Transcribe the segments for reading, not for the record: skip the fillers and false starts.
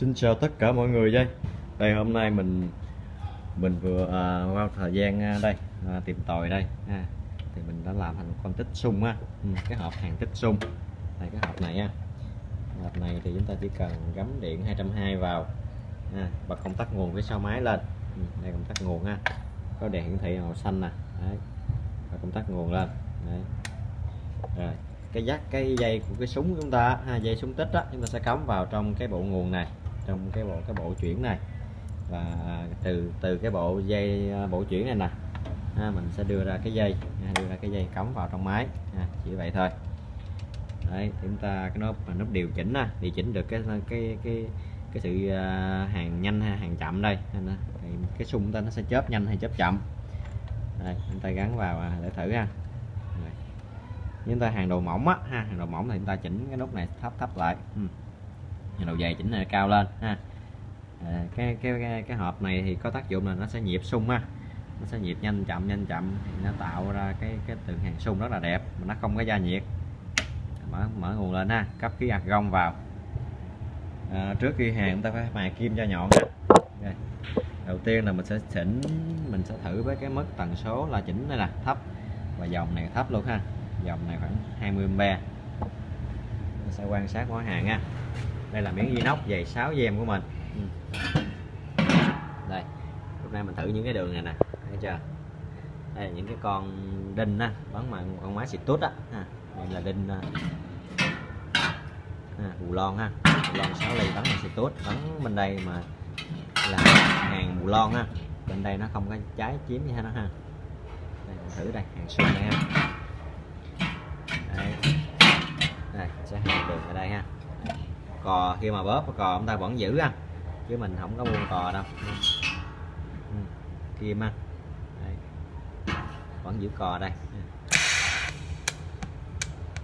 Xin chào tất cả mọi người đây. Đây hôm nay mình vừa qua thời gian đây tìm tòi đây thì mình đã làm thành một con tích sung á, cái hộp hàng tích sung. Đây cái hộp này á, hộp này thì chúng ta chỉ cần gắm điện 220 vào, bật công tắc nguồn phía sau máy lên. Đây công tắc nguồn ha, có đèn hiển thị màu xanh nè, đấy, và công tắc nguồn lên. Đấy. Rồi cái dây của cái súng chúng ta dây súng tích á, chúng ta sẽ cắm vào trong cái bộ nguồn này, trong cái bộ chuyển này, và từ cái bộ dây bộ chuyển này nè, mình sẽ đưa ra cái dây cắm vào trong máy, chỉ vậy thôi. Đấy, chúng ta cái nút điều chỉnh điều chỉnh được cái sự hàng nhanh hay hàng chậm đây. Cái xung chúng ta nó sẽ chớp nhanh hay chớp chậm. Đây, chúng ta gắn vào để thử ha. Chúng ta hàng độ mỏng hàng độ mỏng thì chúng ta chỉnh cái nút này thấp lại, hàng độ dày chỉnh này cao lên ha. Cái hộp này thì có tác dụng là nó sẽ nhịp xung nó sẽ nhịp nhanh chậm thì nó tạo ra cái tượng hàng xung rất là đẹp mà nó không có gia nhiệt. Mở nguồn lên ha, cấp khí argon vào. Trước khi hàng chúng ta phải mài kim cho nhọn ha. Đầu tiên là mình sẽ thử với cái mức tần số là chỉnh đây là thấp, và dòng này thấp luôn ha, dòng này khoảng 20 A. Mình sẽ quan sát mỏ hàng ha. Đây là miếng inox dày 6 gem của mình. Đây, lúc nay mình thử những cái đường này nè, thấy chưa? Đây là những cái con đinh bắn bằng con máy xịt tút đây là đinh bù lon bù lon 6 ly bắn bằng xịt tút. Bắn bên đây mà là hàng bù lon bên đây nó không có cháy chiếm gì hết đó ha. Đây, mình thử đây, hàng xung đây ha. Đây sẽ hàng đường ở đây ha. Cò khi mà bóp cò chúng ta vẫn giữ chứ mình không có buông cò đâu. Kim đây, vẫn giữ cò đây,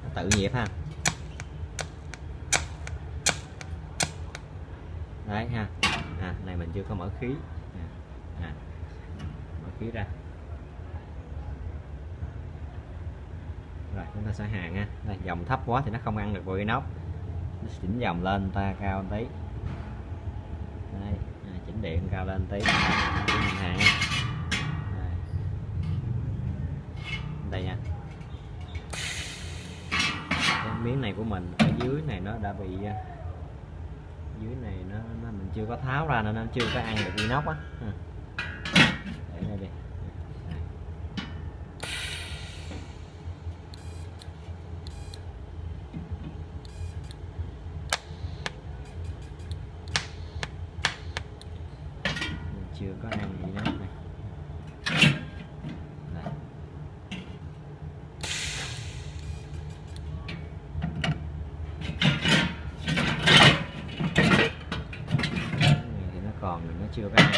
nó tự nhịp ha. Đấy ha, này mình chưa có mở khí, mở khí ra. Rồi chúng ta sẽ hàng đây, dòng thấp quá thì nó không ăn được vào inox, nó chỉnh dòng lên ta cao một tí. Đây, chỉnh điện cao lên tí, chỉnh hàng đây nha. Cái miếng này của mình ở dưới này nó đã bị dưới này nó mình chưa có tháo ra nên nó chưa có ăn được inox để đây đi. Chưa có ăn inox này. Thì nó còn thì nó chưa có ăn.